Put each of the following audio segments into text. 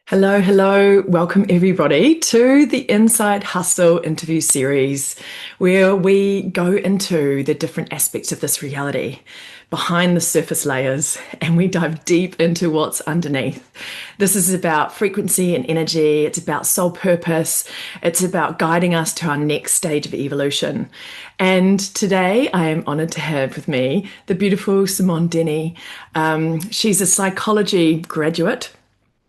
Hello, hello. Welcome everybody to the Inside Hustle interview series, where we go into the different aspects of this reality, behind the surface layers, and we dive deep into what's underneath. This is about frequency and energy. It's about soul purpose. It's about guiding us to our next stage of evolution. And today I am honored to have with me the beautiful Simone Denny. She's a psychology graduate,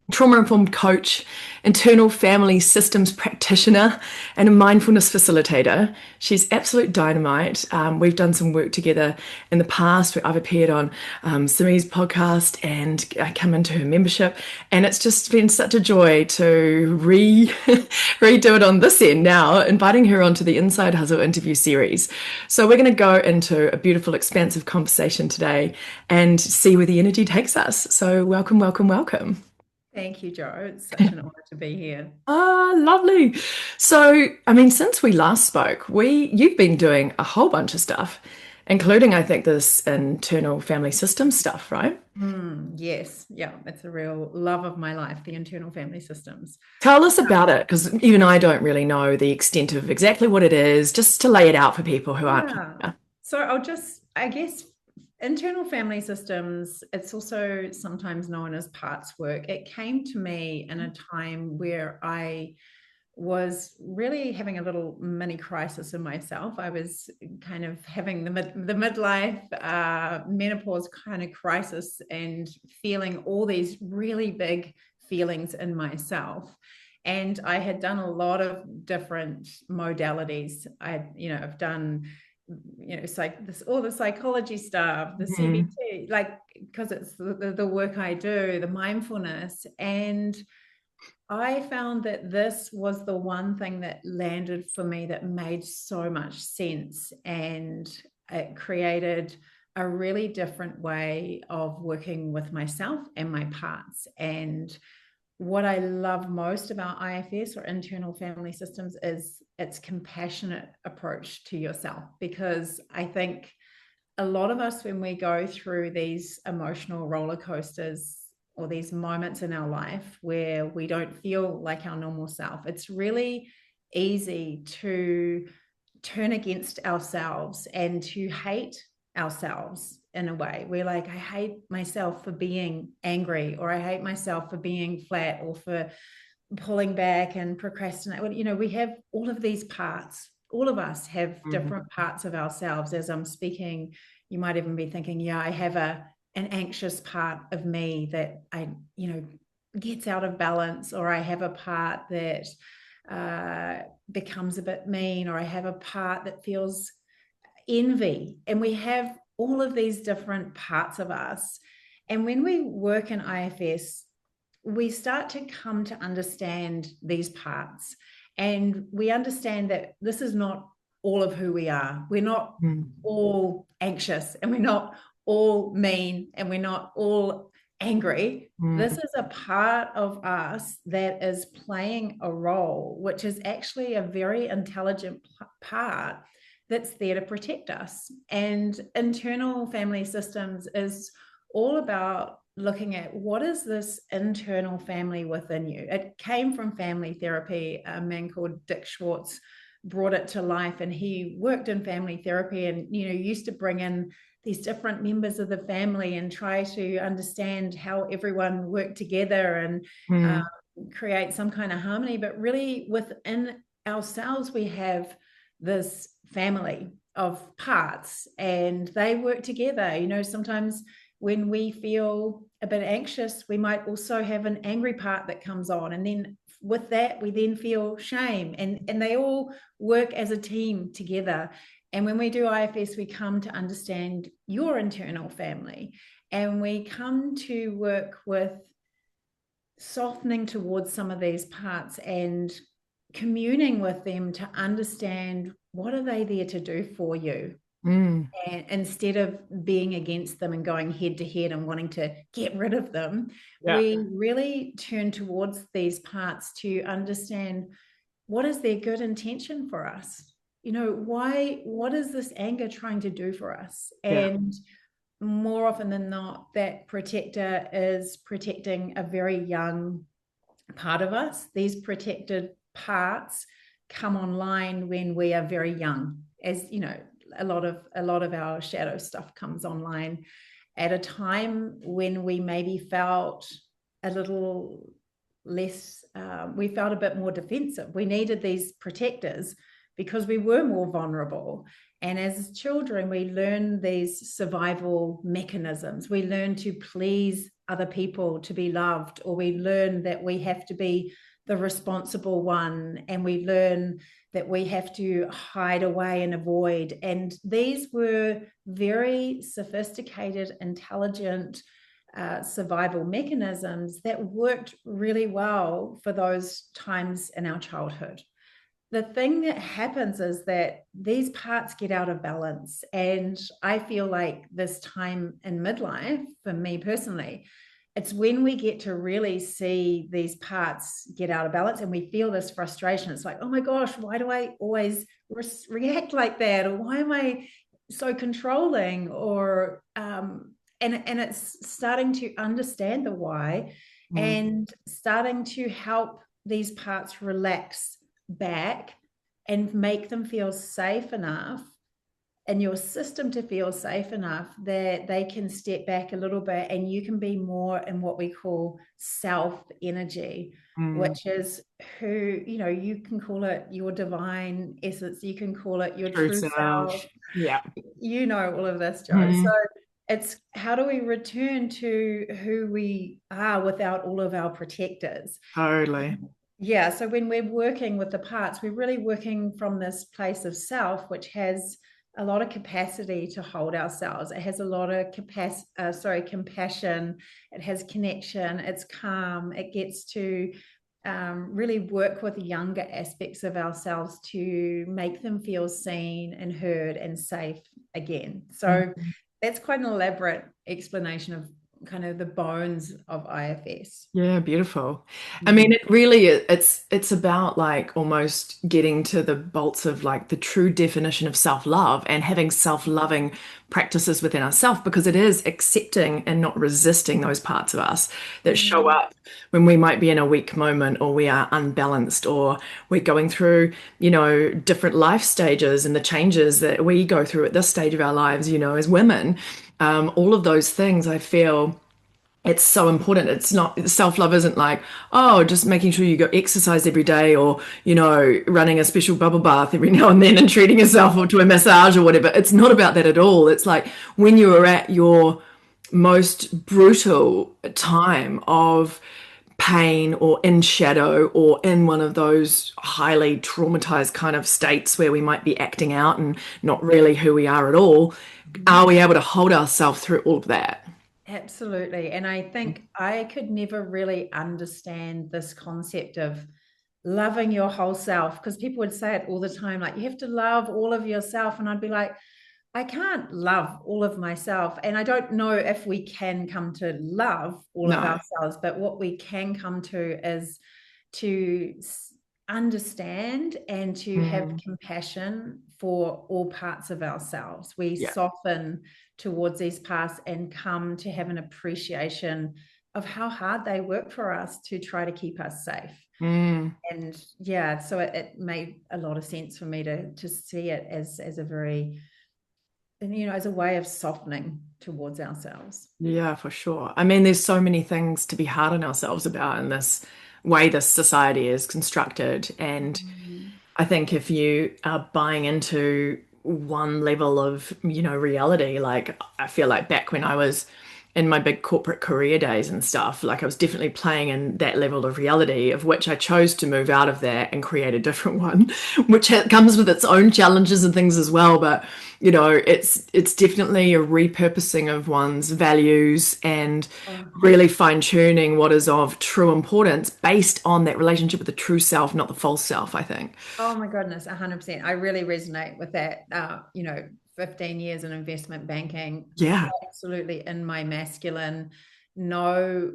trauma-informed coach, internal family systems practitioner, and a mindfulness facilitator. She's absolute dynamite. We've done some work together in the past where I've appeared on Simi's podcast and I come into her membership. And it's just been such a joy to redo it on this end now, inviting her onto the Inside Hustle interview series. So we're going to go into a beautiful, expansive conversation today and see where the energy takes us. So welcome, welcome, welcome. Thank you, Joe. It's such an honor to be here. Ah, lovely. So, I mean, since we last spoke, you've been doing a whole bunch of stuff, including, I think, this internal family system stuff, right? Yes, yeah, it's a real love of my life, the internal family systems. Tell us about it, because even I don't really know the extent of exactly what it is, just to lay it out for people who aren't Yeah. familiar. So I guess, internal family systems, it's also sometimes known as parts work. It came to me in a time where I was really having a little mini crisis in myself. I was kind of having the midlife menopause kind of crisis and feeling all these really big feelings in myself. And I had done a lot of different modalities. I've done, it's like this, all the psychology stuff, the Mhm. CBT, like, because it's the work I do, the mindfulness. And I found that this was the one thing that landed for me that made so much sense. And it created a really different way of working with myself and my parts. And what I love most about IFS, or internal family systems, is its compassionate approach to yourself. Because I think a lot of us, when we go through these emotional roller coasters or these moments in our life where we don't feel like our normal self, it's really easy to turn against ourselves and to hate ourselves. In a way, we're like, I hate myself for being angry, or I hate myself for being flat, or for pulling back and procrastinate. We have all of these parts. All of us have Mhm. different parts of ourselves. As I'm speaking, you might even be thinking, yeah, I have an anxious part of me that gets out of balance, or I have a part that becomes a bit mean, or I have a part that feels envy. And we have all of these different parts of us. And when we work in IFS, we start to come to understand these parts. And we understand that this is not all of who we are. We're not Mhm. all anxious, and we're not all mean, and we're not all angry. This Mhm. is a part of us that is playing a role, which is actually a very intelligent part that's there to protect us. And internal family systems is all about looking at what is this internal family within you. It came from family therapy. A man called Dick Schwartz brought it to life, and he worked in family therapy, and used to bring in these different members of the family and try to understand how everyone worked together and uh, Mhm. create some kind of harmony. But really, within ourselves, we have this family of parts, and they work together. Sometimes when we feel a bit anxious, we might also have an angry part that comes on. And then with that, we then feel shame. And they all work as a team together. And when we do IFS, we come to understand your internal family. And we come to work with softening towards some of these parts and communing with them to understand what are they there to do for you. Mhm. And instead of being against them and going head to head and wanting to get rid of them, Yeah. we really turn towards these parts to understand what is their good intention for us. What is this anger trying to do for us? Yeah. And more often than not, that protector is protecting a very young part of us. These protected parts come online when we are very young. As you know, a lot of our shadow stuff comes online at a time when we maybe felt a little less, we felt a bit more defensive. We needed these protectors because we were more vulnerable. And as children, we learn these survival mechanisms. We learn to please other people to be loved, or we learn that we have to be the responsible one, and we learn that we have to hide away and avoid. And these were very sophisticated, intelligent survival mechanisms that worked really well for those times in our childhood. The thing that happens is that these parts get out of balance. And I feel like this time in midlife, for me personally, it's when we get to really see these parts get out of balance and we feel this frustration. It's like, oh my gosh, why do I always react like that? Or why am I so controlling? Or and it's starting to understand the why and starting to help these parts relax back and make them feel safe enough, and your system to feel safe enough that they can step back a little bit and you can be more in what we call self energy, which is who, you know, you can call it your divine essence, you can call it your True true self. self. Yeah. You know all of this, Joe. So it's how do we return to who we are without all of our protectors? Totally. Yeah, so when we're working with the parts, we're really working from this place of self, which has a lot of capacity to hold ourselves. It has a lot of compassion. It has connection. It's calm. It gets to really work with younger aspects of ourselves to make them feel seen and heard and safe again. So that's quite an elaborate explanation of kind of the bones of IFS. Yeah, beautiful. I mean, it really it's about like almost getting to the bolts of like the true definition of self-love and having self-loving practices within ourselves, because it is accepting and not resisting those parts of us that show up when we might be in a weak moment, or we are unbalanced, or we're going through, you know, different life stages and the changes that we go through at this stage of our lives, you know, as women. All of those things, I feel it's so important. It's not, self-love isn't like, oh, just making sure you go exercise every day, or, you know, running a special bubble bath every now and then and treating yourself or to a massage or whatever. It's not about that at all. It's like when you are at your most brutal time of pain, or in shadow, or in one of those highly traumatized kind of states where we might be acting out and not really who we are at all, are we able to hold ourselves through all of that? Absolutely. And I think I could never really understand this concept of loving your whole self, because people would say it all the time, like, you have to love all of yourself. And I'd be like, I can't love all of myself. And I don't know if we can come to love all of No. ourselves, but what we can come to is to understand and to have compassion for all parts of ourselves. We Yeah. soften towards these parts and come to have an appreciation of how hard they work for us to try to keep us safe. And yeah, so it made a lot of sense for me to see it as a very, you know, as a way of softening towards ourselves. Yeah, for sure. I mean, there's so many things to be hard on ourselves about in this way this society is constructed. And I think if you are buying into one level of, you know, reality, like I feel like back when I was in my big corporate career days and stuff, like I was definitely playing in that level of reality, of which I chose to move out of that and create a different one, which comes with its own challenges and things as well. But you know, it's definitely a repurposing of one's values and really fine tuning what is of true importance based on that relationship with the true self, not the false self, I think. Oh my goodness, 100%. I really resonate with that. You know, 15 years in investment banking, Yeah. absolutely in my masculine, no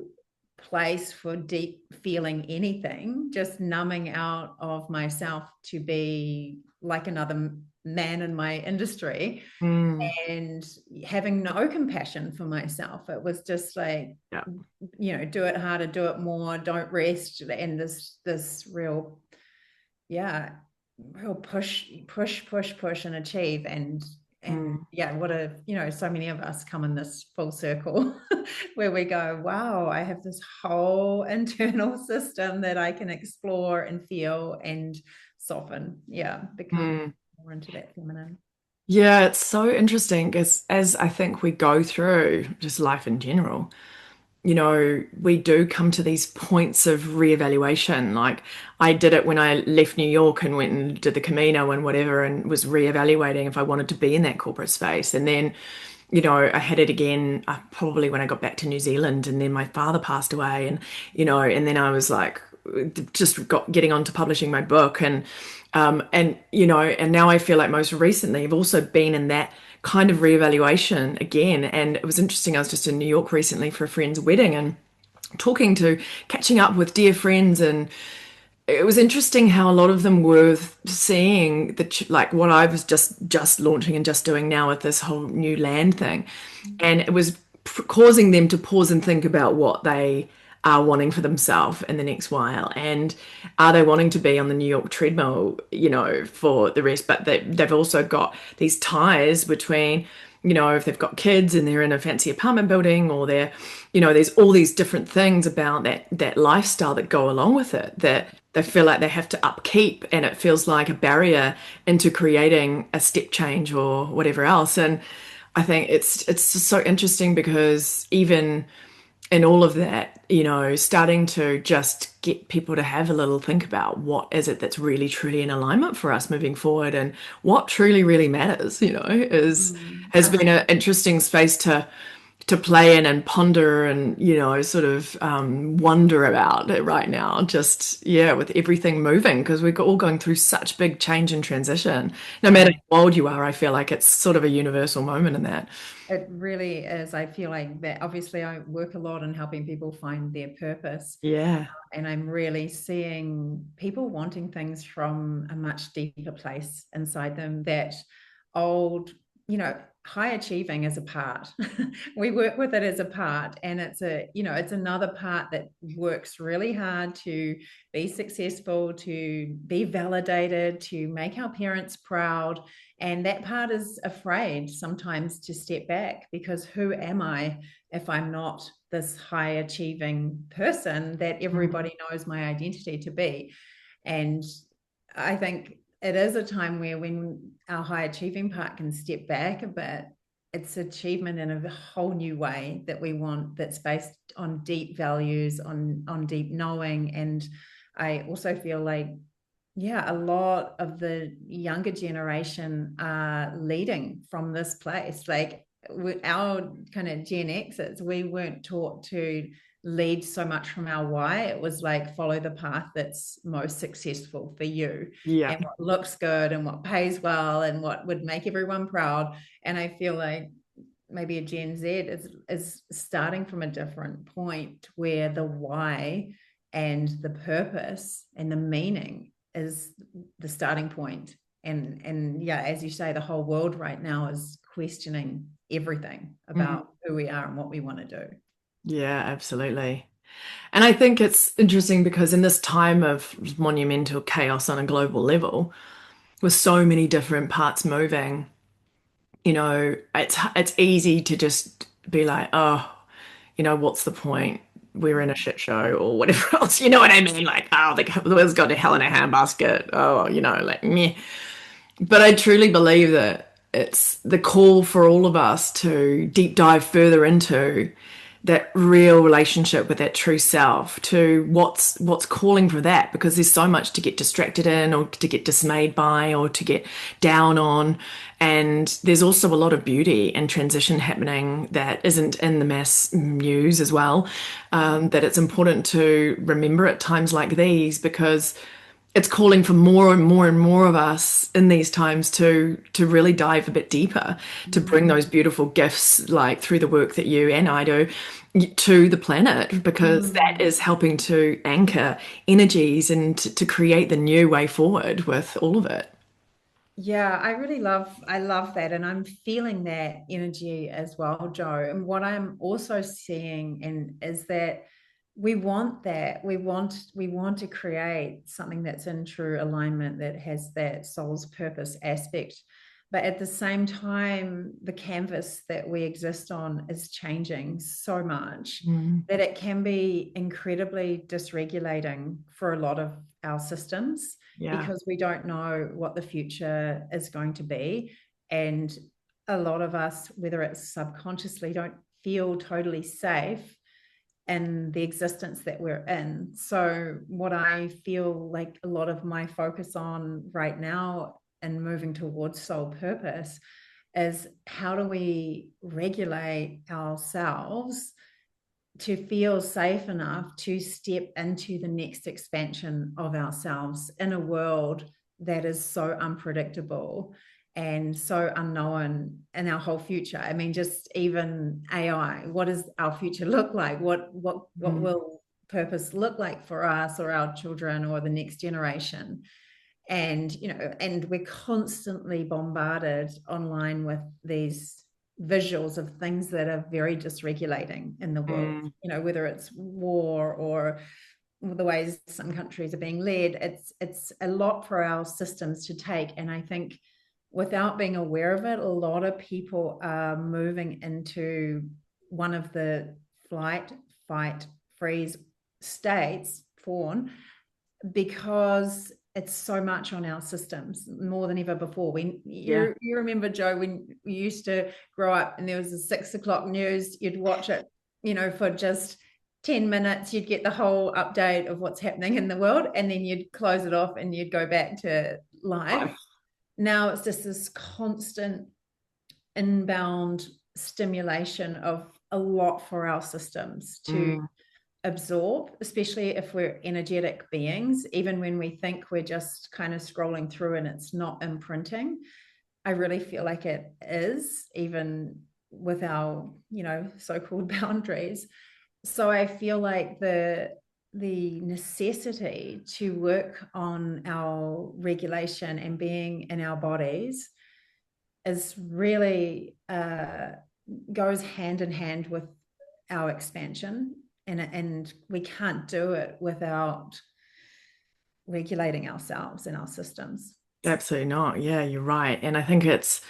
place for deep feeling anything, just numbing out of myself to be like another man in my industry, Mm. and having no compassion for myself. It was just like, Yeah. do it harder, do it more, don't rest. And this real, yeah, real push and achieve. And Mm. yeah, what a, so many of us come in this full circle where we go, wow, I have this whole internal system that I can explore and feel and soften. Yeah, become Mm. more into that feminine. Yeah, it's so interesting because as I think we go through just life in general, we do come to these points of reevaluation. Like I did it when I left New York and went and did the Camino and whatever, and was reevaluating if I wanted to be in that corporate space. And then, I had it again probably when I got back to New Zealand, and then my father passed away, and then I was like, just got getting on to publishing my book, and now I feel like most recently I've also been in that kind of reevaluation again. And it was interesting. I was just in New York recently for a friend's wedding and catching up with dear friends, and it was interesting how a lot of them were seeing like what I was just launching and just doing now with this whole new land thing, and it was causing them to pause and think about what they are wanting for themselves in the next while, and are they wanting to be on the New York treadmill, for the rest, but they've also got these ties between, if they've got kids and they're in a fancy apartment building, or there's all these different things about that lifestyle that go along with it that they feel like they have to upkeep, and it feels like a barrier into creating a step change or whatever else. And I think it's just so interesting because even in all of that, starting to just get people to have a little think about what is it that's really truly in alignment for us moving forward, and what truly really matters, is Mm. has been an interesting space to play in and ponder and sort of wonder about it right now, just yeah, with everything moving, because we're all going through such big change and transition. No matter I how old you are, I feel like it's sort of a universal moment in that. It really is. I feel like that obviously I work a lot in helping people find their purpose. Yeah. And I'm really seeing people wanting things from a much deeper place inside them, that old, high achieving is a part. We work with it as a part, and it's another part that works really hard to be successful, to be validated, to make our parents proud. And that part is afraid sometimes to step back, because who am I if I'm not this high achieving person that Mm. everybody knows my identity to be? And I think it is a time where, when our high achieving part can step back a bit, it's achievement in a whole new way that we want, that's based on deep values, on deep knowing. And I also feel like, yeah, a lot of the younger generation are leading from this place. Like our kind of Gen Xers, we weren't taught to lead so much from our why. It was like, follow the path that's most successful for you, Yeah. and what looks good and what pays well and what would make everyone proud. And I feel like maybe a Gen Z is starting from a different point, where the why and the purpose and the meaning is the starting point. And yeah, as you say, the whole world right now is questioning everything Mhm. about who we are and what we want to do. Yeah, absolutely. And I think it's interesting because in this time of monumental chaos on a global level, with so many different parts moving, it's easy to just be like, oh, what's the point? We're in a shit show or whatever else. You know what I mean? Like, oh, the world's gone to hell in a handbasket. Oh, like meh. But I truly believe that it's the call for all of us to deep dive further into that real relationship with that true self, to what's calling for that, because there's so much to get distracted in, or to get dismayed by, or to get down on. And there's also a lot of beauty and transition happening that isn't in the mass news as well, that it's important to remember at times like these, because it's calling for more and more and more of us in these times to really dive a bit deeper, to bring those beautiful gifts, like through the work that you and I do, to the planet, because that Mm. is helping to anchor energies and to create the new way forward with all of it. Yeah, I love that. And I'm feeling that energy as well, Joe. And what I'm also seeing and is that we want that. We want to create something that's in true alignment, that has that soul's purpose aspect. But at the same time, the canvas that we exist on is changing so much Mm, that it can be incredibly dysregulating for a lot of our systems, yeah. because we don't know what the future is going to be. And a lot of us, whether it's subconsciously, don't feel totally safe in the existence that we're in. So, what I feel like a lot of my focus on right now and moving towards soul purpose is, how do we regulate ourselves to feel safe enough to step into the next expansion of ourselves in a world that is so unpredictable and so unknown in our whole future. I mean, just even AI, what does our future look like? What Mm, will purpose look like for us or our children or the next generation? And and we're constantly bombarded online with these visuals of things that are very dysregulating in the world, mm, whether it's war or the ways some countries are being led. It's a lot for our systems to take. And I think without being aware of it, a lot of people are moving into one of the flight, fight, freeze states, fawn, because it's so much on our systems more than ever before. yeah. You remember, Joe, when you used to grow up and there was a 6 o'clock news, you'd watch it, for just 10 minutes, you'd get the whole update of what's happening in the world, and then you'd close it off and you'd go back to life. Life. Now it's just this constant inbound stimulation of a lot for our systems to Mm, absorb, especially if we're energetic beings. Even when we think we're just kind of scrolling through and it's not imprinting, I really feel like it is, even with our, so-called boundaries. So I feel like the necessity to work on our regulation and being in our bodies is really goes hand in hand with our expansion, and we can't do it without regulating ourselves and our systems. absolutely not. Yeah, you're right. And I think it's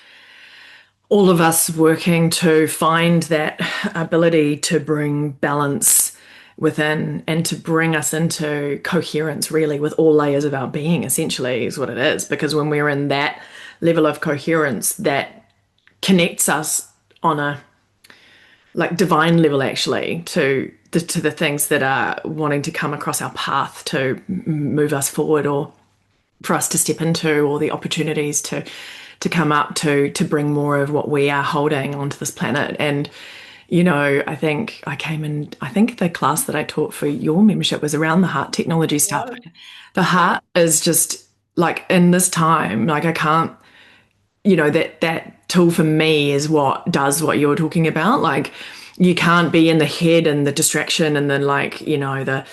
all of us working to find that ability to bring balance within and to bring us into coherence really with all layers of our being, essentially, is what it is. Because when we're in that level of coherence, that connects us on a like divine level actually to the things that are wanting to come across our path to move us forward or for us to step into, or the opportunities to come up to bring more of what we are holding onto this planet. And I think I think the class that I taught for your membership was around the heart technology stuff. Was. The Yeah. heart is just like in this time, like I can't, that tool for me is what does what you're talking about. Like you can't be in the head and the distraction and then like, the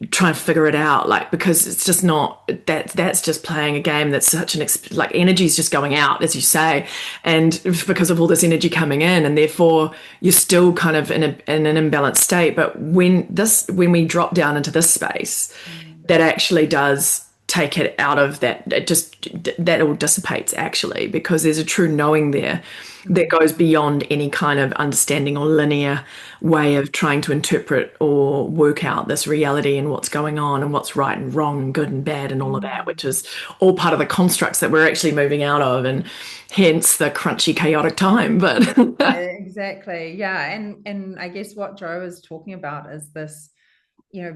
try and figure it out, like because it's just not that's just playing a game that's such like energy is just going out, as you say, and because of all this energy coming in, and therefore you're still kind of in an imbalanced state. But when we drop down into this space, Mm. that actually does take it out of that. It just that all dissipates actually, because there's a true knowing there that Mm. goes beyond any kind of understanding or linear way of trying to interpret or work out this reality and what's going on and what's right and wrong and good and bad and all of that, which Mm. is all part of the constructs that we're actually moving out of, and hence the crunchy chaotic time. But Exactly. Yeah. And I guess what Joe is talking about is this,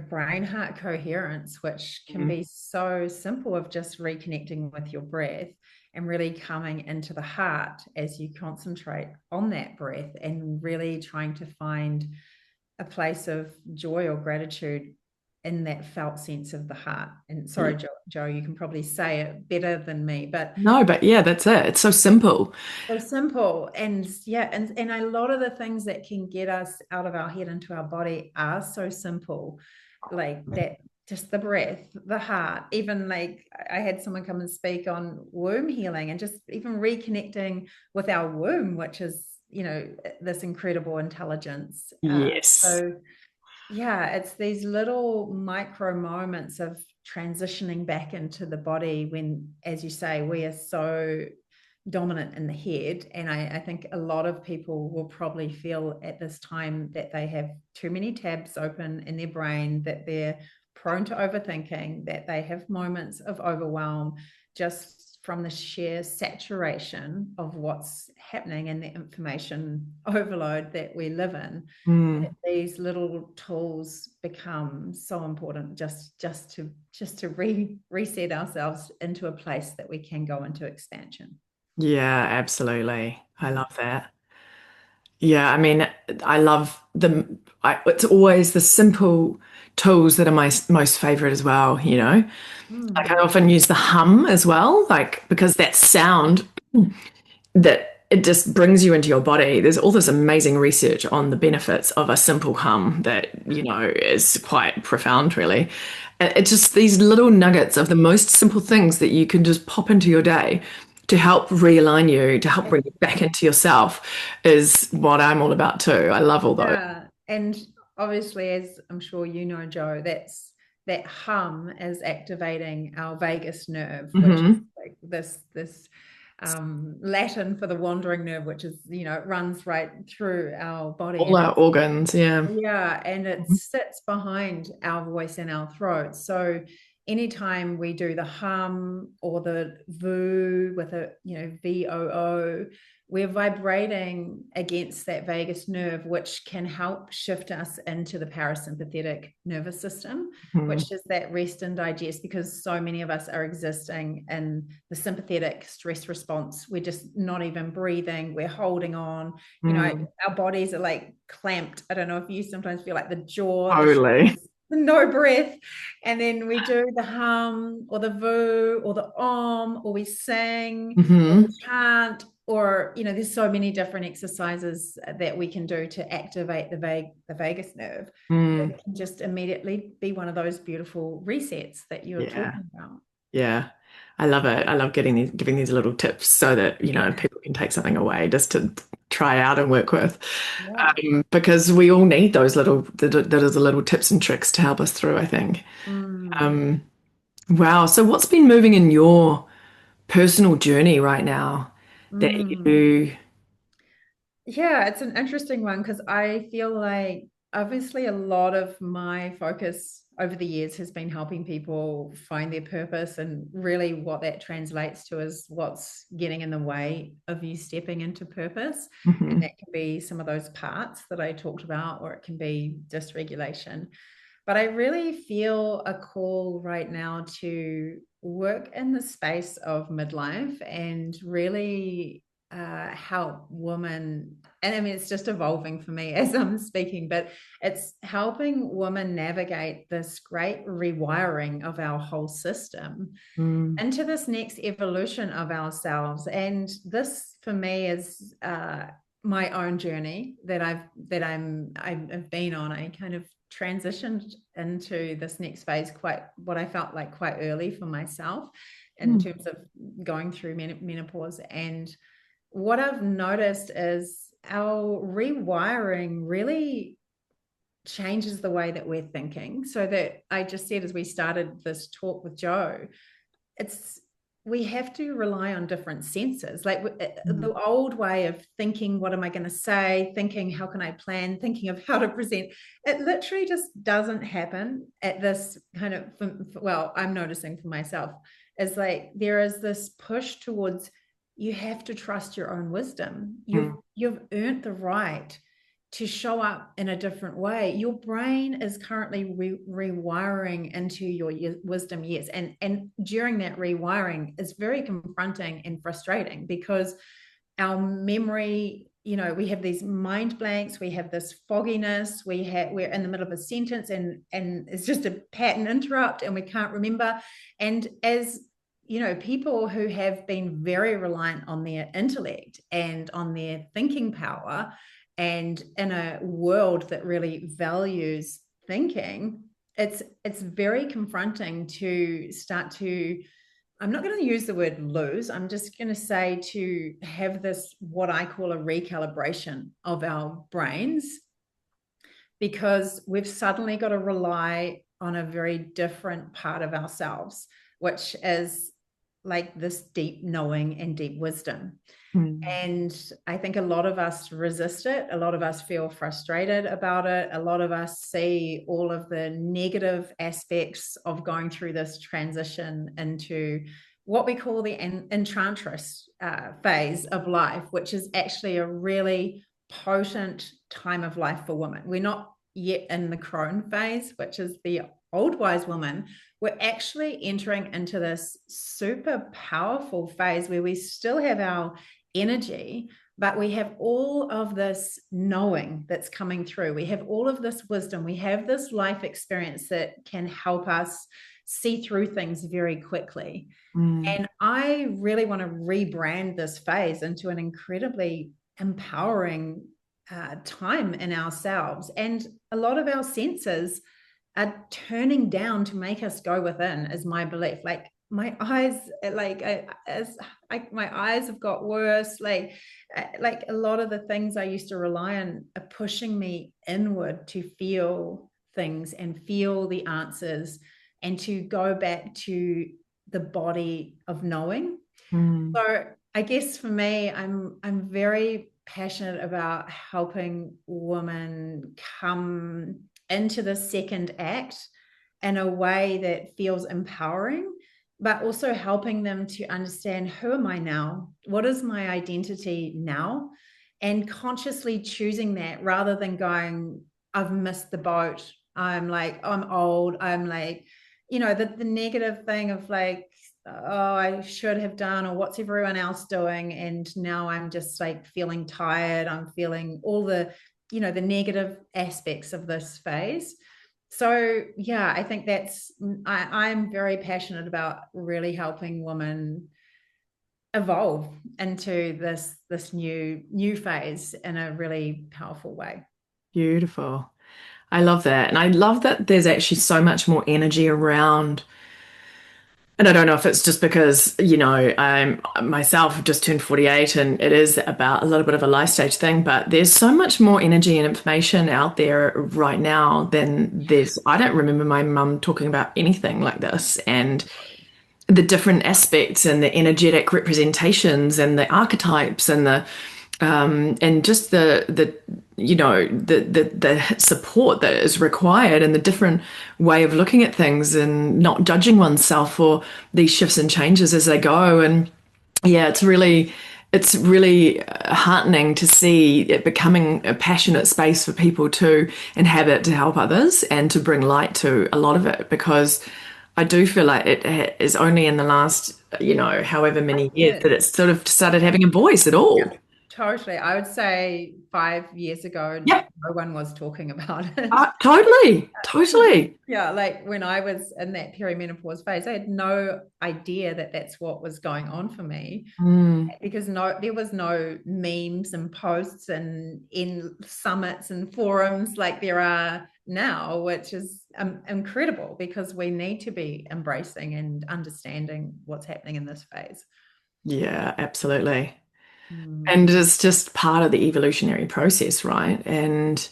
brain heart coherence, which can be so simple, of just reconnecting with your breath and really coming into the heart as you concentrate on that breath and really trying to find a place of joy or gratitude in that felt sense of the heart. And sorry, Joe, you can probably say it better than me, but no, but yeah, that's it. It's so simple. so simple. And yeah, and a lot of the things that can get us out of our head into our body are so simple, like that just the breath, the heart, even like I had someone come and speak on womb healing and just even reconnecting with our womb, which is, this incredible intelligence. Yes. So yeah, it's these little micro moments of transitioning back into the body when, as you say, we are so dominant in the head. And I think a lot of people will probably feel at this time that they have too many tabs open in their brain, that they're prone to overthinking, that they have moments of overwhelm just from the sheer saturation of what's happening and the information overload that we live in. Mm. These little tools become so important just to reset ourselves into a place that we can go into expansion. Yeah, absolutely. I love that. Yeah, I mean, I love it's always the simple tools that are my most favorite as well, you know? Like I Mm. often use the hum as well, like because that sound that it just brings you into your body. There's all this amazing research on the benefits of a simple hum that, is quite profound, really. And it's just these little nuggets of the most simple things that you can just pop into your day to help realign you, to help bring you back into yourself is what I'm all about too. I love all those. Yeah. And obviously, as I'm sure you know, Joe, that hum is activating our vagus nerve, which is Hmm. like this Latin for the wandering nerve, which is, it runs right through our body, All and our it's, organs, yeah. yeah, and it sits behind our voice and our throat. So anytime we do the hum or the voo with a, VOO, we're vibrating against that vagus nerve, which can help shift us into the parasympathetic nervous system, Mhm. which is that rest and digest, because so many of us are existing in the sympathetic stress response. We're just not even breathing. We're holding on. Mm. Our bodies are like clamped. I don't know if you sometimes feel like the jaw, the Totally. shoulders, no breath. And then we do the hum or the voo or the om, or we sing or we Hmm. chant, or, there's so many different exercises that we can do to activate the vagus nerve. Mm. It can just immediately be one of those beautiful resets that you're Yeah. talking about. Yeah. I love it. I love giving these little tips so that, people can take something away just to try out and work with. Yeah. Because we all need those little tips and tricks to help us through, I think. Mm. Um, wow. So what's been moving in your personal journey right now that Mm. you, Yeah, it's an interesting one because I feel like obviously a lot of my focus over the years has been helping people find their purpose, and really what that translates to is what's getting in the way of you stepping into purpose. And Mhm. that can be some of those parts that I talked about, or it can be dysregulation. But I really feel a call right now to work in the space of midlife and really help women. And I mean, it's just evolving for me as I'm speaking, but it's helping women navigate this great rewiring of our whole system Mm. into this next evolution of ourselves. And this for me is my own journey I've been on. I kind of transitioned into this next phase quite, what I felt like, quite early for myself in Mm. terms of going through menopause. And what I've noticed is our rewiring really changes the way that we're thinking. So that I just said as we started this talk with Joe, it's we have to rely on different senses. Like Mm. the old way of thinking, what am I going to say, thinking how can I plan, thinking of how to present, it literally just doesn't happen at this kind of, well, I'm noticing for myself, is like there is this push towards, you have to trust your own wisdom. Mm. You've earned the right to show up in a different way. Your brain is currently rewiring into your wisdom years. And during that rewiring, it's very confronting and frustrating because our memory, we have these mind blanks, we have this fogginess, we're in the middle of a sentence and it's just a pattern interrupt and we can't remember. And as people who have been very reliant on their intellect and on their thinking power, and in a world that really values thinking, it's very confronting to start to, I'm not going to use the word lose. I'm just going to say to have this, what I call a recalibration of our brains, because we've suddenly got to rely on a very different part of ourselves, which is like this deep knowing and deep wisdom. Mm. And I think a lot of us resist it. A lot of us feel frustrated about it. A lot of us see all of the negative aspects of going through this transition into what we call the enchantress phase of life, which is actually a really potent time of life for women. We're not yet in the crone phase, which is the old wise woman. We're actually entering into this super powerful phase where we still have our energy, but we have all of this knowing that's coming through. We have all of this wisdom. We have this life experience that can help us see through things very quickly. Mm. And I really want to rebrand this phase into an incredibly empowering time in ourselves. And a lot of our senses are turning down to make us go within, is my belief. Like my eyes, my eyes have got worse. Like a lot of the things I used to rely on are pushing me inward to feel things and feel the answers and to go back to the body of knowing. Mm. So I guess for me, I'm very passionate about helping women come into the second act in a way that feels empowering, but also helping them to understand, who am I now? What is my identity now? And consciously choosing that rather than going, I've missed the boat. I'm like, I'm old. I'm like, the negative thing of like, oh, I should have done, or what's everyone else doing? And now I'm just like feeling tired. I'm feeling all the negative aspects of this phase. So yeah, I think I'm very passionate about really helping women evolve into this new phase in a really powerful way. Beautiful. I love that. And I love that there's actually so much more energy around. And I don't know if it's just because, I'm myself just turned 48 and it is about a little bit of a life stage thing, but there's so much more energy and information out there right now than I don't remember my mum talking about anything like this. And the different aspects and the energetic representations and the archetypes and the and just the support that is required and the different way of looking at things and not judging oneself for these shifts and changes as they go. And yeah, it's really heartening to see it becoming a passionate space for people to inhabit, to help others, and to bring light to a lot of it, because I do feel like it is only in the last, however many years Yeah. that it's sort of started having a voice at all. Totally. I would say 5 years ago, Yep. no one was talking about it. Totally. Totally. Yeah, like when I was in that perimenopause phase, I had no idea that that's what was going on for me, Mm. because there was no memes and posts and in summits and forums like there are now, which is incredible, because we need to be embracing and understanding what's happening in this phase. Yeah, absolutely. Mm. And it's just part of the evolutionary process, right? And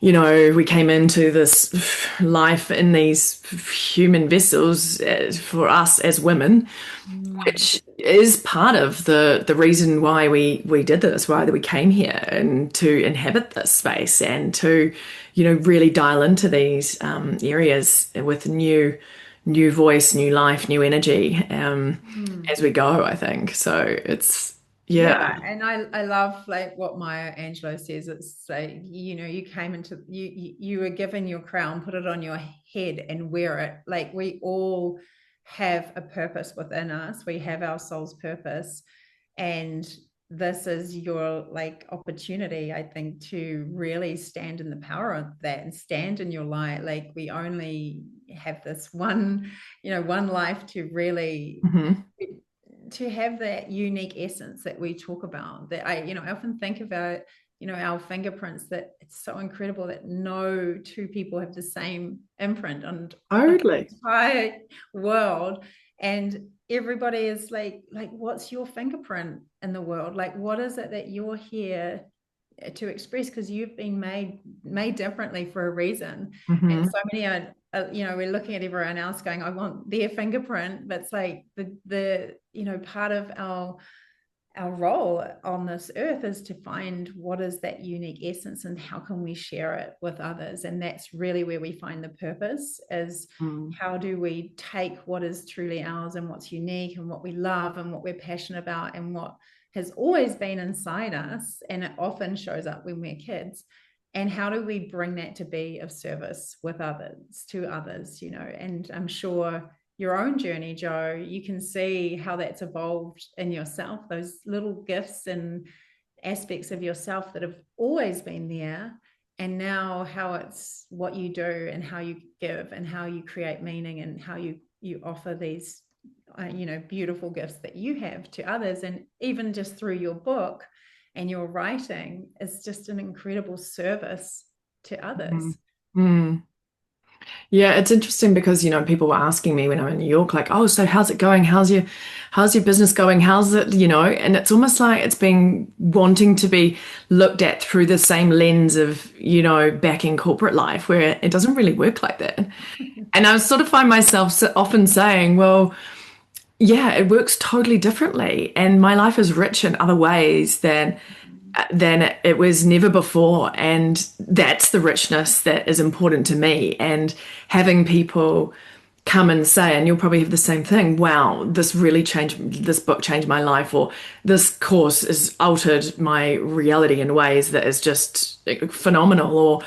we came into this life in these human vessels for us as women, Mm. which is part of the reason why we did this, why we came here, and to inhabit this space and to, really dial into these areas with new voice, new life, new energy Mm. as we go, I think. So it's, yeah. Yeah, and I love like what Maya Angelou says. It's like, you came into you were given your crown, put it on your head and wear it. Like we all have a purpose within us. We have our soul's purpose. And this is your like opportunity, I think, to really stand in the power of that and stand in your light. Like we only have this one life to really Mhm. to have that unique essence that we talk about. That I often think about our fingerprints, that it's so incredible that no two people have the same imprint on the Totally. entire world. And everybody is like, what's your fingerprint in the world? Like, what is it that you're here to express? Because you've been made differently for a reason. And Hmm. so many are, we're looking at everyone else going, I want their fingerprint. But it's like the part of our role on this earth is to find what is that unique essence and how can we share it with others. And that's really where we find the purpose, is Mm. how do we take what is truly ours and what's unique and what we love and what we're passionate about and what has always been inside us, and it often shows up when we're kids, and how do we bring that to be of service with others, to others. And I'm sure your own journey, Joe, you can see how that's evolved in yourself, those little gifts and aspects of yourself that have always been there, and now how it's what you do and how you give and how you create meaning and how you offer these beautiful gifts that you have to others. And even just through your book and your writing is just an incredible service to Mm. others. Mm. Yeah, it's interesting because, people were asking me when I'm in New York, like, oh, so how's it going? How's your business going? How's it, and it's almost like it's been wanting to be looked at through the same lens of, back in corporate life where it doesn't really work like that. And I sort of find myself often saying, well, yeah, it works totally differently. And my life is rich in other ways than it was never before. And that's the richness that is important to me. And having people come and say, and you'll probably have the same thing, wow, this book changed my life, or this course has altered my reality in ways that is just phenomenal, or,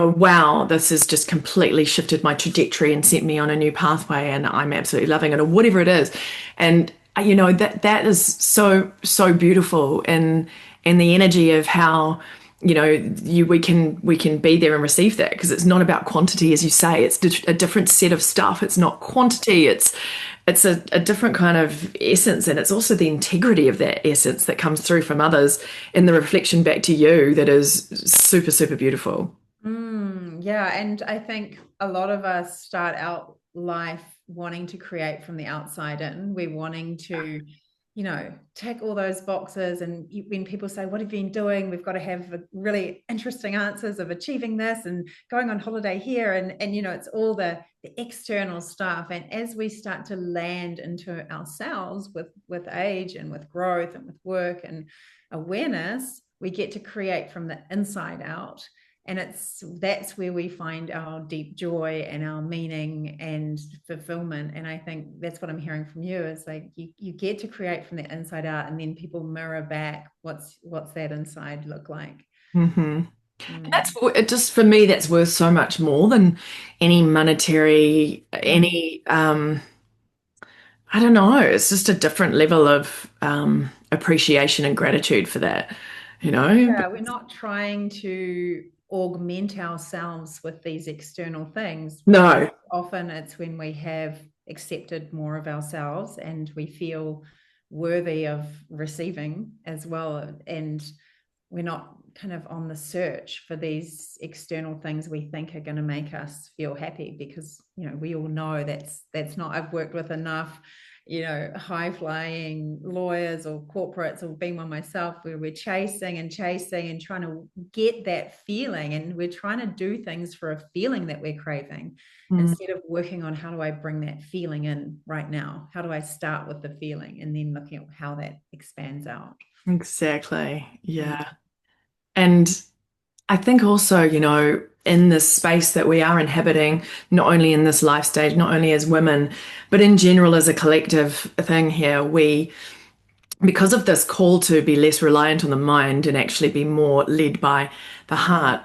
wow, this has just completely shifted my trajectory and set me on a new pathway and I'm absolutely loving it, or whatever it is. And that is so beautiful in the energy of how we can be there and receive that, because it's not about quantity, as you say. It's a different set of stuff. It's not quantity. It's a different kind of essence, and it's also the integrity of that essence that comes through from others in the reflection back to you that is super, super beautiful. Yeah, and I think a lot of us start out life wanting to create from the outside in. We're wanting to, tick all those boxes. And when people say, "What have you been doing?" We've got to have really interesting answers of achieving this and going on holiday here, and it's all the external stuff. And as we start to land into ourselves with age and with growth and with work and awareness, we get to create from the inside out. And that's where we find our deep joy and our meaning and fulfillment. And I think that's what I'm hearing from you, is like you get to create from the inside out, and then people mirror back what's that inside look like. Hmm. Mm. It just, for me, that's worth so much more than any monetary, Mm. any I don't know. It's just a different level of appreciation and gratitude for that, you know? Yeah, we're not trying to augment ourselves with these external things, because No. often it's when we have accepted more of ourselves and we feel worthy of receiving as well. And we're not kind of on the search for these external things we think are going to make us feel happy, because we all know that's not. I've worked with enough high flying lawyers or corporates, or being one myself, where we're chasing and chasing and trying to get that feeling, and we're trying to do things for a feeling that we're craving, Mm, instead of working on how do I bring that feeling in right now, how do I start with the feeling and then looking at how that expands out. exactly. Mm. Yeah. And I think also, in this space that we are inhabiting, not only in this life stage, not only as women, but in general as a collective thing here, because of this call to be less reliant on the mind and actually be more led by the heart,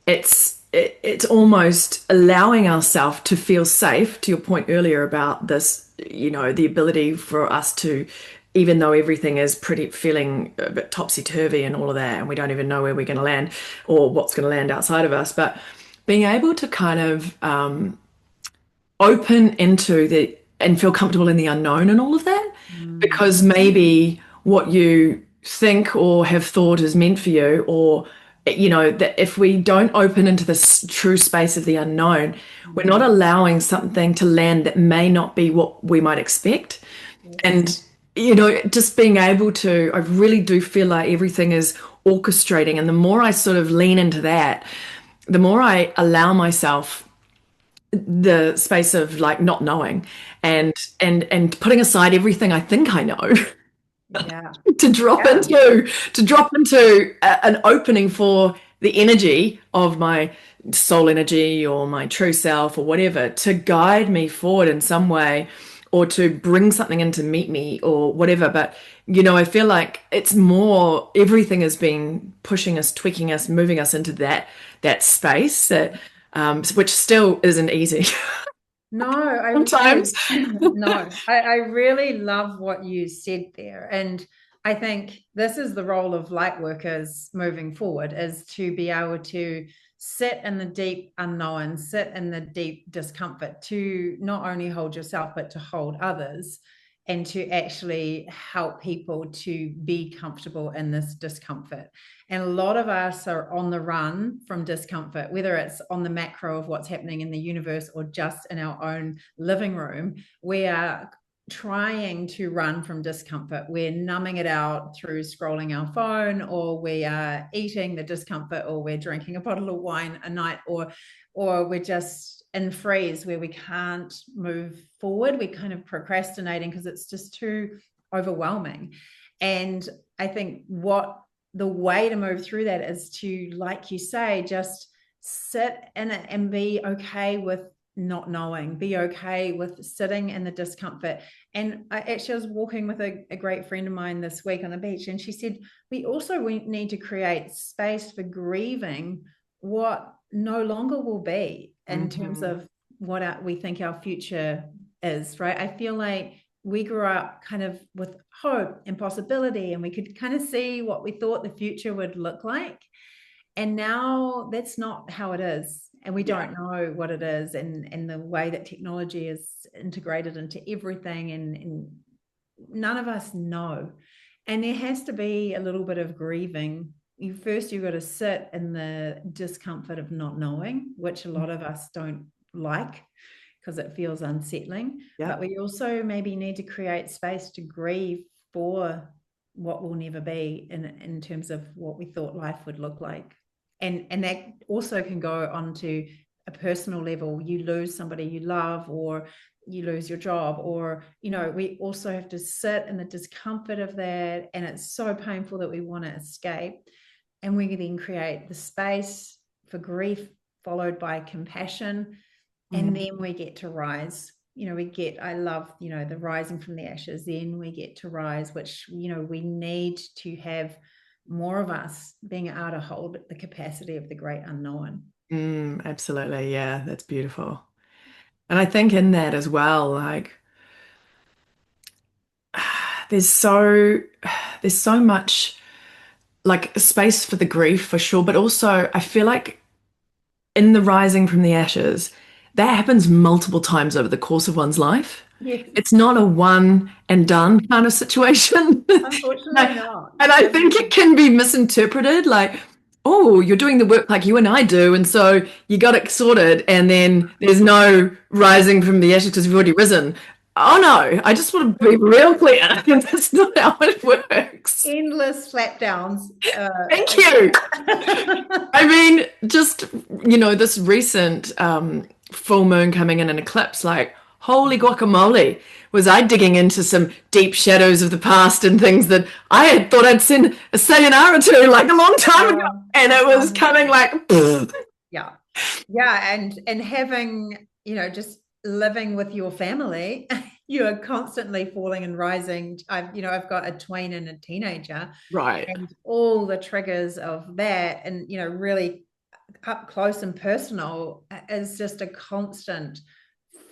it's almost allowing ourselves to feel safe, to your point earlier about this, the ability for us to, even though everything is pretty feeling a bit topsy-turvy and all of that, and we don't even know where we're going to land or what's going to land outside of us, but being able to kind of open into the and feel comfortable in the unknown and all of that, Mm. because maybe what you think or have thought is meant for you, or that if we don't open into this true space of the unknown, we're not Mm. allowing something to land that may not be what we might expect. Yes. And just being able to, I really do feel like everything is orchestrating, and the more I sort of lean into that, the more I allow myself the space of like not knowing, and putting aside everything I think I know Yeah. to drop Yeah. into an opening for the energy of my soul energy or my true self or whatever to guide me forward in some way, or to bring something in to meet me or whatever. But I feel like it's more, everything has been pushing us, tweaking us, moving us into that space that which still isn't easy No, sometimes. no, I really love what you said there. And I think this is the role of light workers moving forward, is to be able to sit in the deep unknown, sit in the deep discomfort, to not only hold yourself, but to hold others, and to actually help people to be comfortable in this discomfort. And a lot of us are on the run from discomfort, whether it's on the macro of what's happening in the universe or just in our own living room. We are trying to run from discomfort. We're numbing it out through scrolling our phone, or we are eating the discomfort, or we're drinking a bottle of wine a night, or we're just in freeze where we can't move forward. We're kind of procrastinating because it's just too overwhelming. And I think the way to move through that is to, like you say, just sit in it and be okay with not knowing, be okay with sitting in the discomfort. And I was walking with a great friend of mine this week on the beach, and she said, we need to create space for grieving what no longer will be, in terms Mhm. of what we think our future is, right? I feel like we grew up kind of with hope and possibility, and we could kind of see what we thought the future would look like. And now that's not how it is. And we Yeah. don't know what it is. And the way that technology is integrated into everything, and none of us know. And there has to be a little bit of grieving. You've got to sit in the discomfort of not knowing, which a lot of us don't like because it feels unsettling. Yeah. But we also maybe need to create space to grieve for what will never be, in terms of what we thought life would look like. And that also can go on to a personal level. You lose somebody you love, or you lose your job, or we also have to sit in the discomfort of that, and it's so painful that we want to escape. And we can then create the space for grief, followed by compassion, and Mm. then we get to rise. I love, the rising from the ashes. Then we get to rise, which we need to have more of us being able to hold the capacity of the great unknown. Absolutely. Yeah, that's beautiful. And I think in that as well, like there's so there's so much like space for the grief for sure, but also I feel like in the rising from the ashes, that happens multiple times over the course of one's life. Yes. It's not a one and done kind of situation. Unfortunately And not. I think it can be misinterpreted like, oh, you're doing the work like you and I do, and so you got it sorted, and then there's no rising from the ashes because you've already risen. Oh no, I just want to be real clear. That's not how it works. Endless slapdowns. Thank you. Yeah. I mean, just, this recent full moon coming in an eclipse, like, holy guacamole, was I digging into some deep shadows of the past and things that I had thought I'd send a sayonara to like a long time ago. And it was coming like, Yeah. Yeah. And having, just living with your family, you are constantly falling and rising. I've got a tween and a teenager, right. and all the triggers of that, and really up close and personal, is just a constant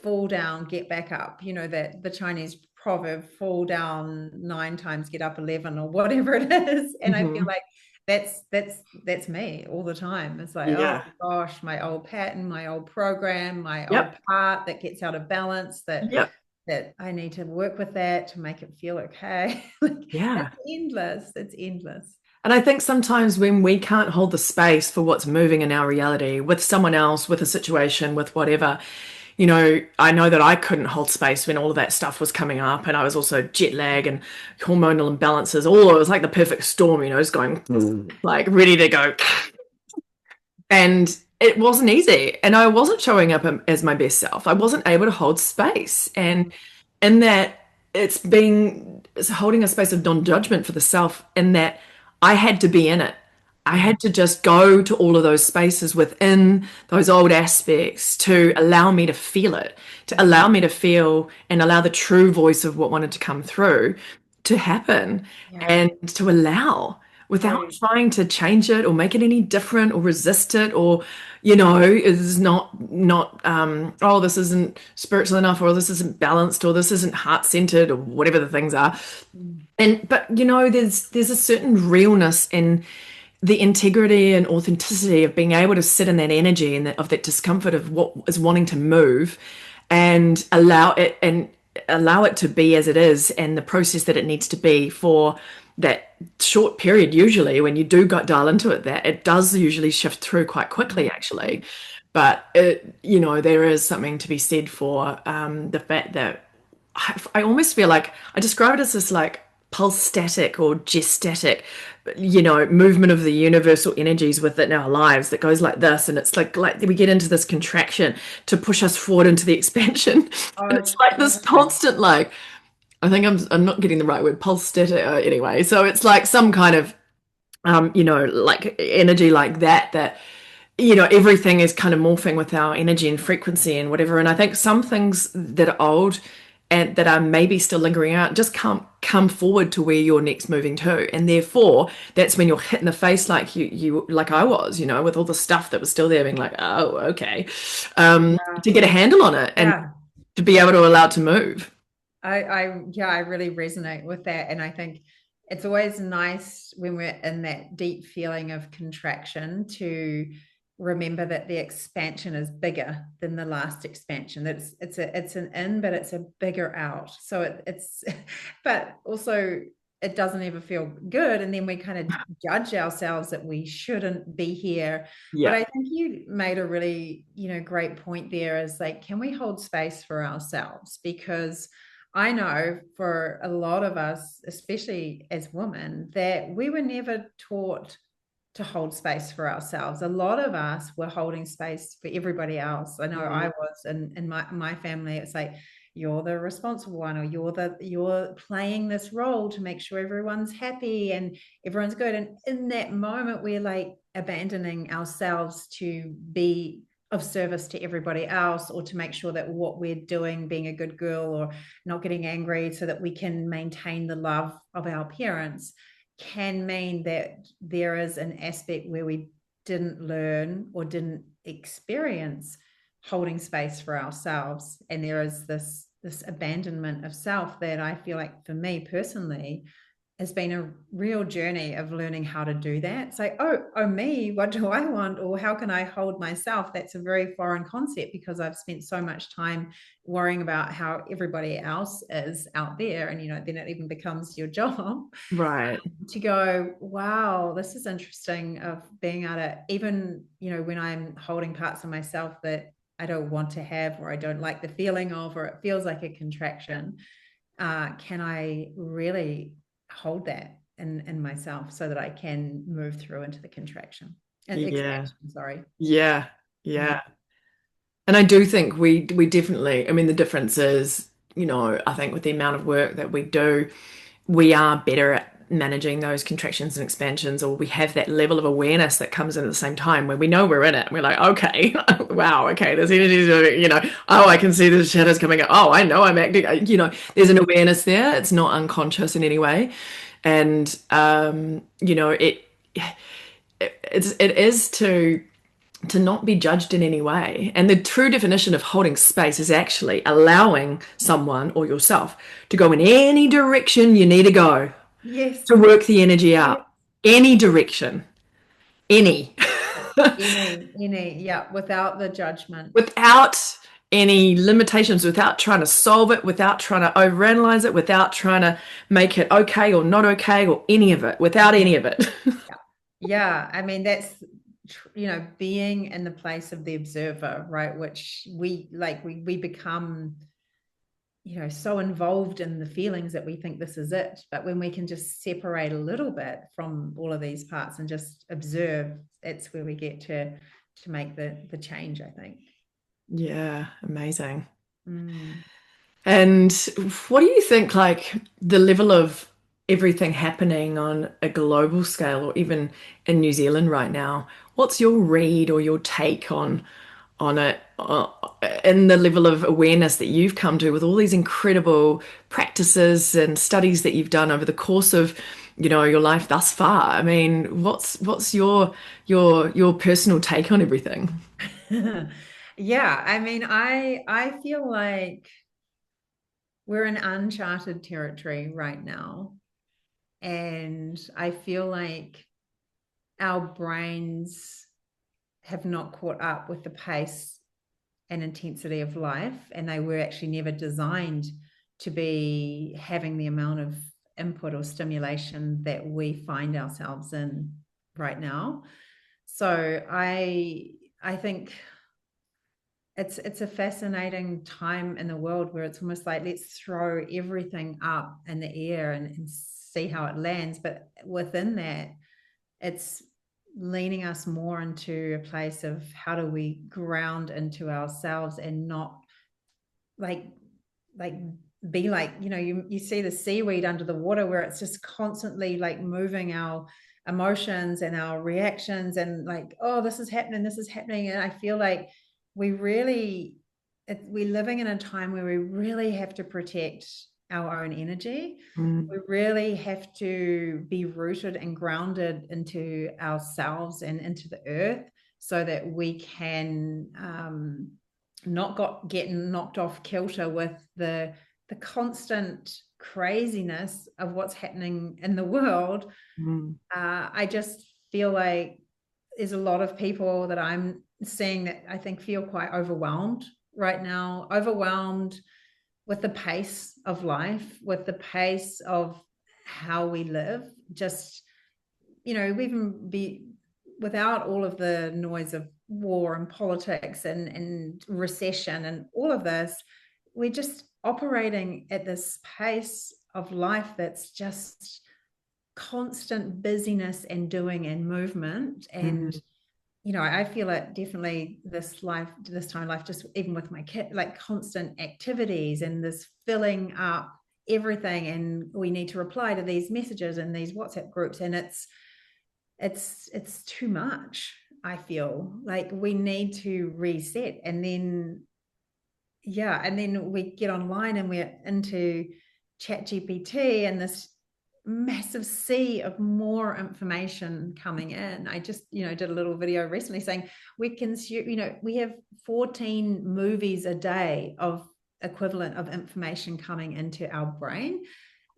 fall down, get back up. That the Chinese proverb, fall down 9 times, get up 11, or whatever it is. And I feel Hmm. like that's me all the time. It's like, oh Yeah. gosh, my old pattern, my old program, my old Yep. part that gets out of balance, that Yep. that I need to work with that to make it feel okay. Like, Yeah. it's endless. It's endless. And I think sometimes when we can't hold the space for what's moving in our reality with someone else, with a situation, with whatever, I know that I couldn't hold space when all of that stuff was coming up. And I was also jet lag and hormonal imbalances. All it was like the perfect storm, just going like ready to go. And it wasn't easy. And I wasn't showing up as my best self. I wasn't able to hold space. And in that, it's holding a space of non-judgment for the self, in that I had to be in it. I Yeah. had to just go to all of those spaces within those old aspects to allow me to feel it, to allow me to feel and allow the true voice of what wanted to come through to happen, Yeah. and to allow without True. trying to change it or make it any different or resist it, or is not oh, this isn't spiritual enough, or this isn't balanced, or this isn't heart centered, or whatever the things are. Mm. And but there's a certain realness in the integrity and authenticity of being able to sit in that energy and of that discomfort of what is wanting to move, and allow it to be as it is, and the process that it needs to be for that short period. Usually when you do got dial into it, that it does usually shift through quite quickly actually. But there is something to be said for the fact that I almost feel like I describe it as this like pulse static or gestatic, movement of the universal energies within our lives that goes like this. And it's like we get into this contraction to push us forward into the expansion. And Oh, it's like this totally. constant, like, I think I'm not getting the right word, pulse static anyway. So it's like some kind of, like energy like that, everything is kind of morphing with our energy and frequency and whatever. And I think some things that are old and that are maybe still lingering out just can't come forward to where you're next moving to. And therefore, that's when you're hit in the face like you like I was, with all the stuff that was still there, being like, oh, okay. Yeah. To get a handle on it and Yeah. to be able to allow it to move. Yeah, I really resonate with that. And I think it's always nice when we're in that deep feeling of contraction to remember that the expansion is bigger than the last expansion. That's it's an in, but it's a bigger out. So it's but also it doesn't ever feel good. And then we kind of judge ourselves that we shouldn't be here. But Yeah. I think you made a really, great point there, is like, can we hold space for ourselves? Because I know for a lot of us, especially as women, that we were never taught to hold space for ourselves. A lot of us were holding space for everybody else. I know I Mm. was, and in my family, it's like, you're the responsible one, or you're playing this role to make sure everyone's happy and everyone's good. And in that moment, we're like abandoning ourselves to be of service to everybody else, or to make sure that what we're doing, being a good girl or not getting angry so that we can maintain the love of our parents, can mean that there is an aspect where we didn't learn or didn't experience holding space for ourselves. And there is this abandonment of self that I feel like, for me personally, has been a real journey of learning how to do that. It's like, oh, me, what do I want? Or how can I hold myself? That's a very foreign concept, because I've spent so much time worrying about how everybody else is out there. And, then it even becomes your job Right. to go, wow, this is interesting, of being able to, even, when I'm holding parts of myself that I don't want to have, or I don't like the feeling of, or it feels like a contraction, can I really hold that in myself so that I can move through into the contraction and Yeah. expansion, sorry. Yeah. Mm. Yeah. And I do think we definitely, I mean, the difference is, I think with the amount of work that we do, we are better at managing those contractions and expansions, or we have that level of awareness that comes in at the same time where we know we're in it. We're like, okay, wow, okay, this energy is moving, oh, I can see the shadows coming up. Oh, I know I'm acting, there's an awareness there. It's not unconscious in any way. And, it is to not be judged in any way. And the true definition of holding space is actually allowing someone or yourself to go in any direction you need to go Yes. to work the energy Yes. out. Any direction, any. Any, yeah, without the judgment. Without any limitations, without trying to solve it, without trying to overanalyze it, without trying to make it okay or not okay or any of it, without any of it. Yeah. Yeah. I mean, that's, being in the place of the observer, right? Which we become, so involved in the feelings that we think this is it. But when we can just separate a little bit from all of these parts and just observe, that's where we get to make the change, I think. Yeah, amazing. Mm. And what do you think, like the level of everything happening on a global scale, or even in New Zealand right now? What's your read or your take on it, in the level of awareness that you've come to with all these incredible practices and studies that you've done over the course of, your life thus far? I mean, what's your personal take on everything? Yeah, I mean, I feel like we're in uncharted territory right now. And I feel like our brains have not caught up with the pace and intensity of life. And they were actually never designed to be having the amount of input or stimulation that we find ourselves in right now. So I think it's a fascinating time in the world where it's almost like, let's throw everything up in the air and see how it lands. But within that, it's leaning us more into a place of how do we ground into ourselves and not like like be like, you see the seaweed under the water where it's just constantly like moving our emotions and our reactions, and like, oh, this is happening. And I feel like we really we're living in a time where we really have to protect our own energy. Mm, We really have to be rooted and grounded into ourselves and into the earth so that we can not getting knocked off kilter with the constant craziness of what's happening in the world. mm, I just feel like there's a lot of people that I'm seeing that I think feel quite overwhelmed right now, overwhelmed with the pace of life, with the pace of how we live. Just, we even be without all of the noise of war and politics and recession and all of this, we're just operating at this pace of life that's just constant busyness and doing and movement. And mm, I feel it definitely this time in life, just even with my kid, like constant activities and this filling up everything. And we need to reply to these messages and these WhatsApp groups. And it's too much. I feel like we need to reset. And then, yeah, and then we get online and we're into chat GPT and this massive sea of more information coming in. I just, did a little video recently saying we consume, we have 14 movies a day of equivalent of information coming into our brain.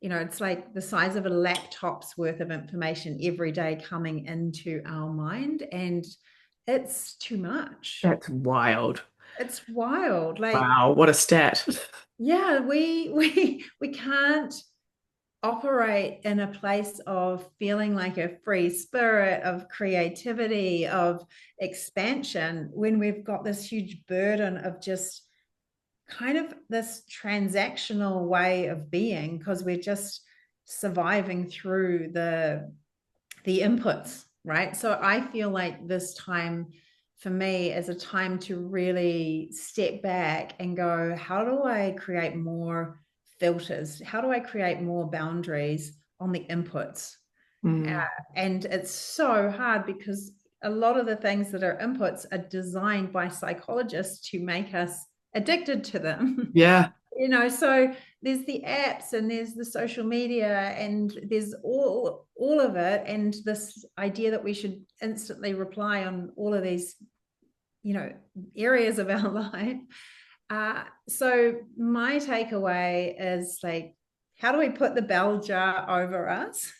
It's like the size of a laptop's worth of information every day coming into our mind. And it's too much. that's wild. It's wild. Like, Wow, what a stat. yeah, we can't operate in a place of feeling like a free spirit, of creativity, of expansion, when we've got this huge burden of just kind of this transactional way of being, because we're just surviving through the inputs, right? So I feel like this time for me is a time to really step back and go, how do I create more filters? How do I create more boundaries on the inputs? Uh, Mm, and it's so hard because a lot of the things that are inputs are designed by psychologists to make us addicted to them. yeah. So there's the apps and there's the social media and there's all of it, and this idea that we should instantly reply on all of these areas of our life. So my takeaway is like, how do we put the bell jar over us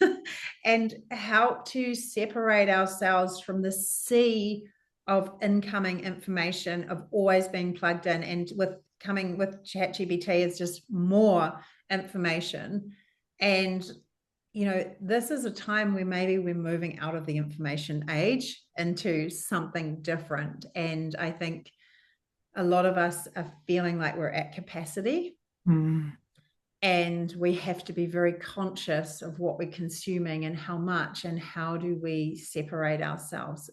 and help to separate ourselves from the sea of incoming information, of always being plugged in, and with coming with ChatGPT is just more information. And this is a time where maybe we're moving out of the information age into something different. And I think a lot of us are feeling like we're at capacity. And we have to be very conscious of what we're consuming and how much, and how do we separate ourselves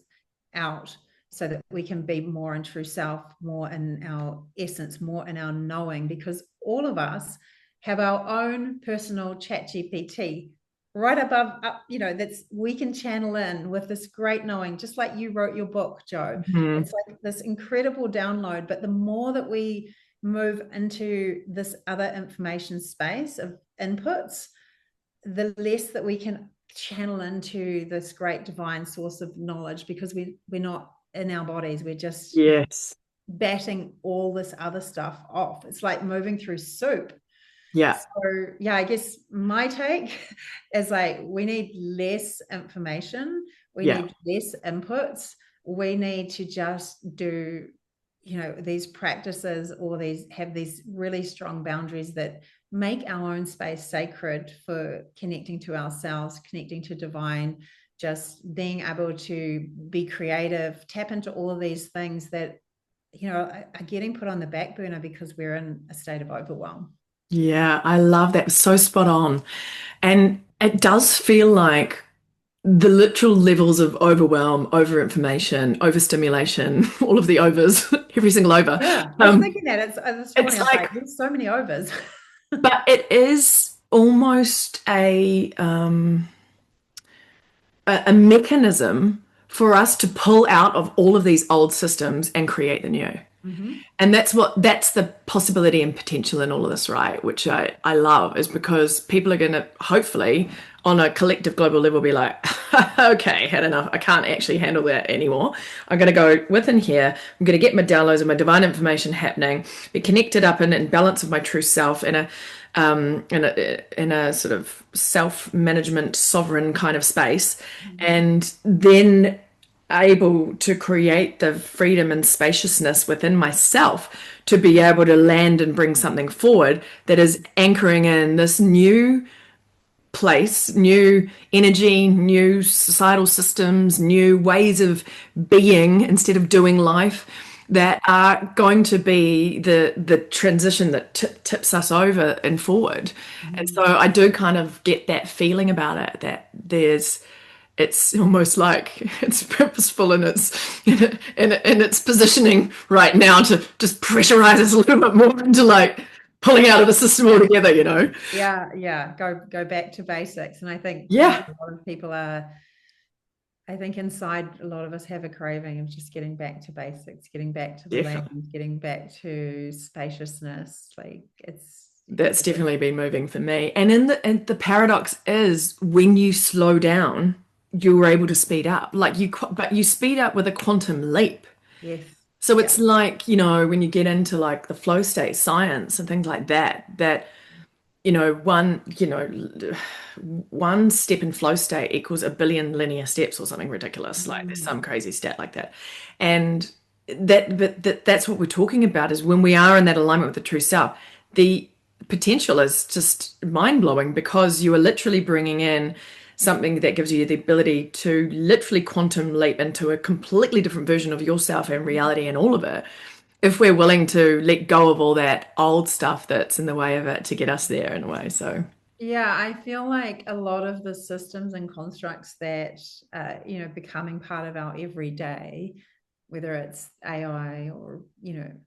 out so that we can be more in true self, more in our essence, more in our knowing, because all of us have our own personal ChatGPT right above up, that's we can channel in with this great knowing, just like you wrote your book, Jo. It's like this incredible download. But the more that we move into this other information space of inputs, the less that we can channel into this great divine source of knowledge, because we're not in our bodies. We're just batting all this other stuff off. It's like moving through soup. So I guess my take is like, we need less information, we need less inputs, we need to just do these practices, or have these really strong boundaries that make our own space sacred for connecting to ourselves, connecting to divine, just being able to be creative, tap into all of these things that are getting put on the back burner because we're in a state of overwhelm. Yeah, I love that. So spot on. And it does feel like the literal levels of overwhelm, overinformation, overstimulation, all of the overs, every single over. Yeah, I was thinking that. It's It's morning, I was like, like, there's so many overs. but it is almost a mechanism for us to pull out of all of these old systems and create the new. And that's the possibility and potential in all of this, right? Which I love, is because people are going to hopefully on a collective global level be like, okay, had enough. I can't actually handle that anymore. I'm going to go within here. I'm going to get my downloads and my divine information happening, be connected up in balance of my true self in a sort of self-management, sovereign kind of space, and then able to create the freedom and spaciousness within myself to be able to land and bring something forward that is anchoring in this new place, new energy, new societal systems, new ways of being instead of doing life, that are going to be the transition that tips us over and forward. And so I do kind of get that feeling about it, that it's almost like it's purposeful in its positioning right now to just pressurize us a little bit more into like pulling out of the system altogether. Yeah. Go back to basics. And I think a lot of people are, I think inside a lot of us have a craving of just getting back to basics, getting back to the land, getting back to spaciousness. Like that's definitely been moving for me. And the paradox is, when you slow down, you're able to speed up. But you speed up with a quantum leap. Yes. So it's like, when you get into like the flow state science and things like that one step in flow state equals a billion linear steps or something ridiculous. Like there's some crazy stat like that. And that's what we're talking about, is when we are in that alignment with the true self, the potential is just mind-blowing, because you are literally bringing in something that gives you the ability to literally quantum leap into a completely different version of yourself and reality and all of it, if we're willing to let go of all that old stuff that's in the way of it to get us there in a way. So yeah, I feel like a lot of the systems and constructs that becoming part of our everyday, whether it's AI or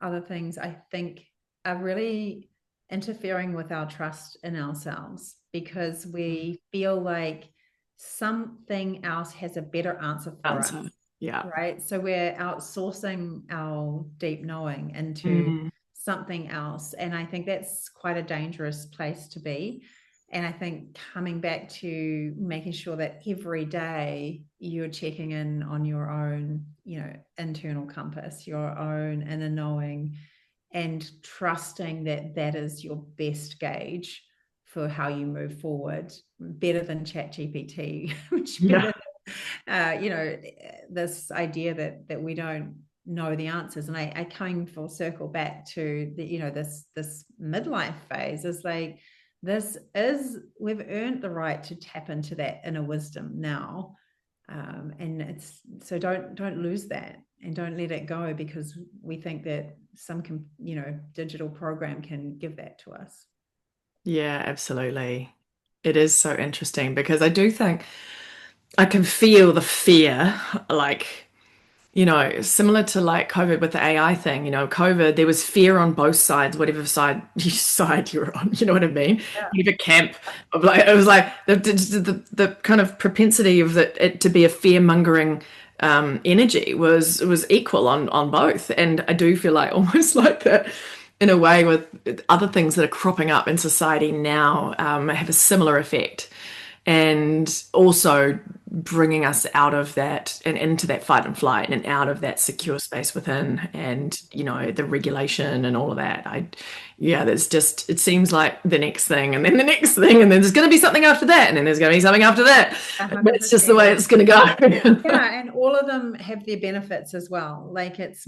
other things, I think are really interfering with our trust in ourselves, because we feel like something else has a better answer for us. Yeah. Right. So we're outsourcing our deep knowing into something else. And I think that's quite a dangerous place to be. And I think coming back to making sure that every day you're checking in on your own, internal compass, your own inner knowing, and trusting that that is your best gauge for how you move forward, better than ChatGPT, which better this idea that we don't know the answers. And I coming full circle back to this midlife phase is like, we've earned the right to tap into that inner wisdom now. And it's so don't lose that, and don't let it go because we think that some digital program can give that to us. Yeah, absolutely. It is so interesting because I do think I can feel the fear, like, similar to like COVID with the AI thing, COVID, there was fear on both sides, whatever side you're on, you know what I mean? Yeah. Whatever camp of like, it was like the kind of propensity of it to be a fear-mongering energy was equal on both. And I do feel like almost like that in a way with other things that are cropping up in society now have a similar effect and also bringing us out of that and into that fight and flight and out of that secure space within and the regulation and all of that. Yeah, there's just, it seems like the next thing and then the next thing and then there's going to be something after that and then there's going to be something after that. That's just the 100%. way it's going to go. Yeah, and all of them have their benefits as well. Like it's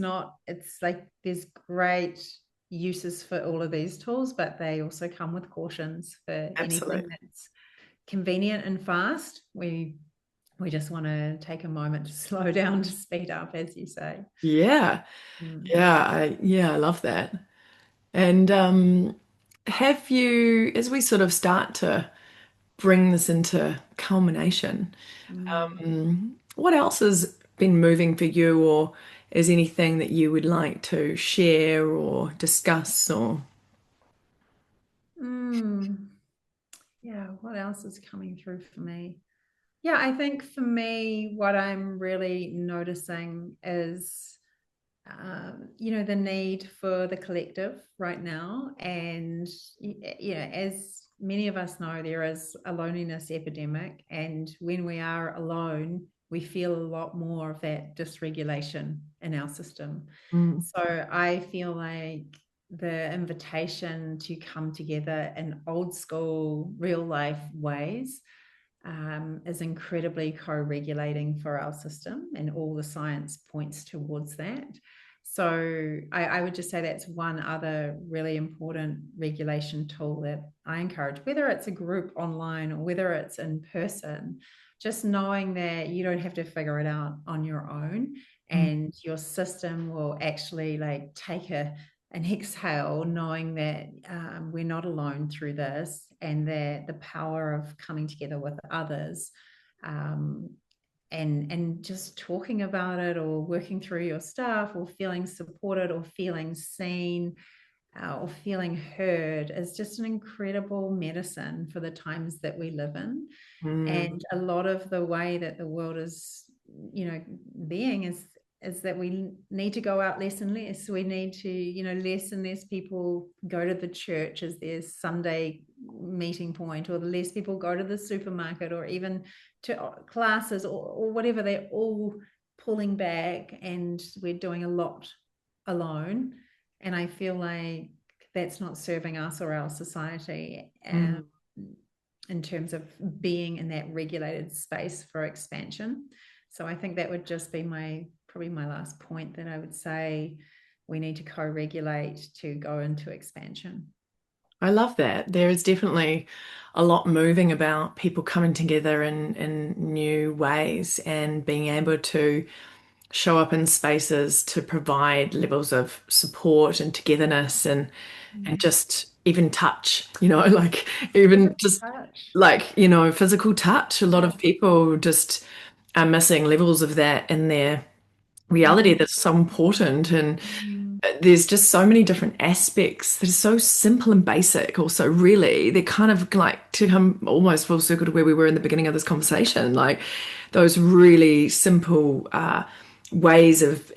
like there's great uses for all of these tools, but they also come with cautions for anything Absolutely. that's convenient and fast. We just want to take a moment to slow down, to speed up, as you say. Yeah. Mm. Yeah, I love that. And have you, as we sort of start to bring this into culmination, Mm. what else has been moving for you, or is anything that you would like to share or discuss or Mm. Yeah, what else is coming through for me? Yeah, I think for me, what I'm really noticing is, the need for the collective right now. And, as many of us know, there is a loneliness epidemic. And when we are alone, we feel a lot more of that dysregulation in our system. Mm, So I feel like the invitation to come together in old school, real life ways is incredibly co-regulating for our system, and all the science points towards that. So I would just say that's one other really important regulation tool that I encourage, whether it's a group online or whether it's in person, just knowing that you don't have to figure it out on your own, mm, and your system will actually like take an exhale, knowing that we're not alone through this, and that the power of coming together with others, um, and just talking about it, or working through your stuff, or feeling supported, or feeling seen, or feeling heard, is just an incredible medicine for the times that we live in. mm, And a lot of the way that the world is, being is that we need to go out less and less. We need to, less and less people go to the church as their Sunday meeting point, or the less people go to the supermarket, or even to classes, or whatever. They're all pulling back, and we're doing a lot alone. And I feel like that's not serving us or our society. mm. In terms of being in that regulated space for expansion. So I think that would just be probably my last point, that I would say we need to co-regulate to go into expansion. I love that. There is definitely a lot moving about people coming together in new ways and being able to show up in spaces to provide levels of support and togetherness and Mm. just even touch, like even Physical just touch. like, physical touch. A lot Yeah. of people just are missing levels of that in their reality Mm. that's so important. And Mm. there's just so many different aspects that are so simple and basic. Also, really, they're kind of like to come almost full circle to where we were in the beginning of this conversation, like those really simple ways of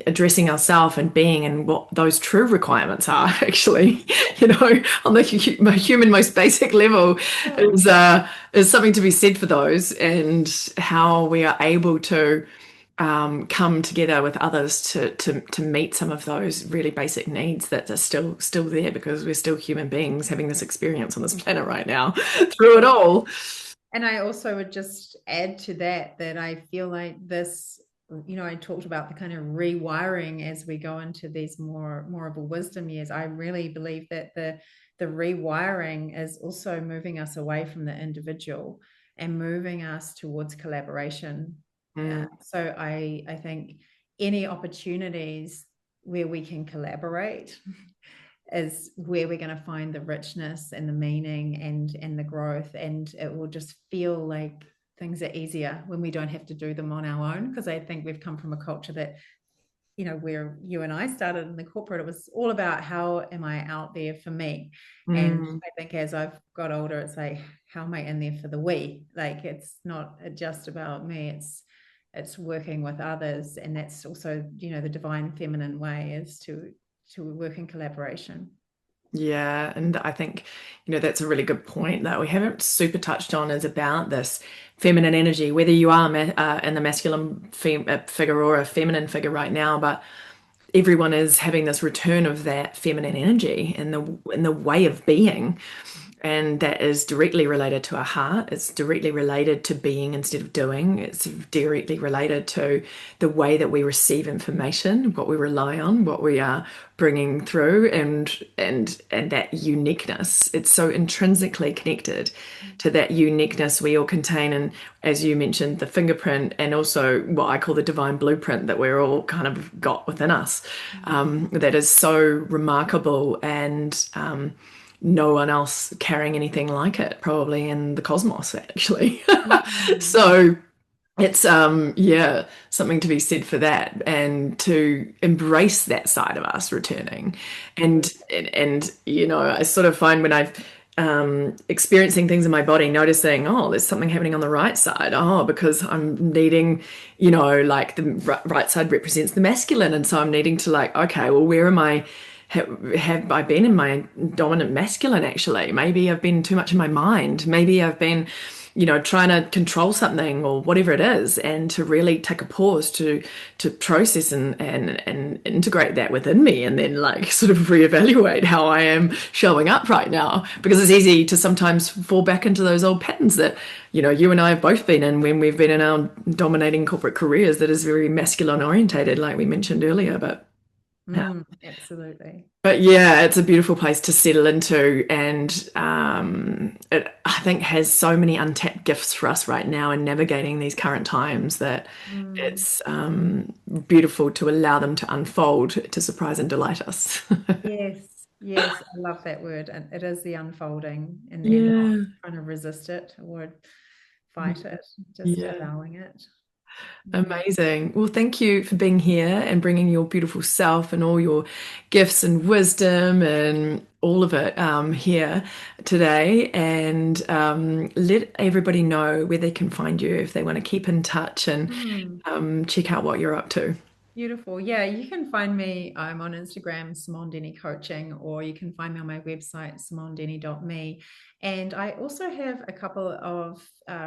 addressing ourselves and being, and what those true requirements are actually, on the human most basic level Yeah. is something to be said for those, and how we are able to come together with others to meet some of those really basic needs that are still there, because we're still human beings having this experience on this planet right now through it all. And I also would just add to that that I feel like this, I talked about the kind of rewiring as we go into these more of a wisdom years. I really believe that the rewiring is also moving us away from the individual and moving us towards collaboration. Mm. So I think any opportunities where we can collaborate is where we're going to find the richness and the meaning and the growth, and it will just feel like things are easier when we don't have to do them on our own, because I think we've come from a culture that, where you and I started in the corporate, it was all about how am I out there for me. And Mm. I think as I've got older, it's like, how am I in there for the we? Like, it's not just about me, it's working with others. And that's also, the divine feminine way is to work in collaboration. Yeah, and I think, that's a really good point that we haven't super touched on is about this feminine energy, whether you are in the masculine figure or a feminine figure right now, but everyone is having this return of that feminine energy in the way of being. And that is directly related to our heart. It's directly related to being instead of doing. It's directly related to the way that we receive information, what we rely on, what we are bringing through, and that uniqueness. It's so intrinsically connected to that uniqueness we all contain. And as you mentioned, the fingerprint, and also what I call the divine blueprint that we're all kind of got within us, that is so remarkable and no one else carrying anything like it, probably in the cosmos, actually. Mm. So it's yeah, something to be said for that, and to embrace that side of us returning. And I sort of find when I've experiencing things in my body, noticing, oh, there's something happening on the right side. Oh, because I'm needing, like the right side represents the masculine, and so I'm needing to, like, okay, well, where am I? Have I been in my dominant masculine, actually? Maybe I've been too much in my mind. Maybe I've been, trying to control something or whatever it is, and to really take a pause to process and integrate that within me, and then, like, sort of reevaluate how I am showing up right now. Because it's easy to sometimes fall back into those old patterns that, you and I have both been in when we've been in our dominating corporate careers that is very masculine orientated, like we mentioned earlier. Absolutely. But yeah, it's a beautiful place to settle into, and it, I think, has so many untapped gifts for us right now in navigating these current times, that Mm. it's beautiful to allow them to unfold to surprise and delight us. Yes, yes, I love that word. And it is the unfolding, and not Yeah. trying to resist it or fight it, just Yeah. allowing it. Mm. Amazing. Well, thank you for being here and bringing your beautiful self and all your gifts and wisdom and all of it here today. And let everybody know where they can find you if they want to keep in touch and Mm. check out what you're up to. Beautiful. Yeah, you can find me. I'm on Instagram, Simone Denny Coaching, or you can find me on my website, simonedenny.me. And I also have a couple of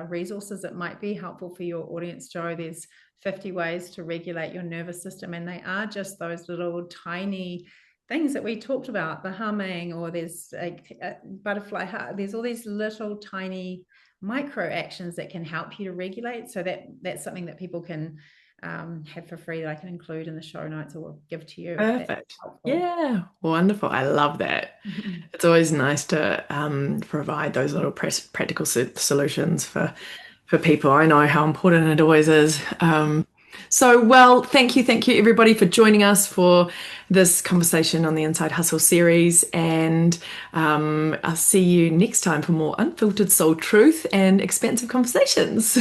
resources that might be helpful for your audience, Joe. There's 50 ways to regulate your nervous system, and they are just those little tiny things that we talked about, the humming, or there's a butterfly heart. There's all these little tiny micro actions that can help you to regulate. So that's something that people can have for free, that I can include in the show notes or give to you if that's Perfect. helpful. Yeah, wonderful. I love that. It's always nice to provide those little practical solutions for people. I know how important it always is. So, well, thank you, everybody, for joining us for this conversation on the Inside Hustle series. And I'll see you next time for more unfiltered soul truth and expansive conversations.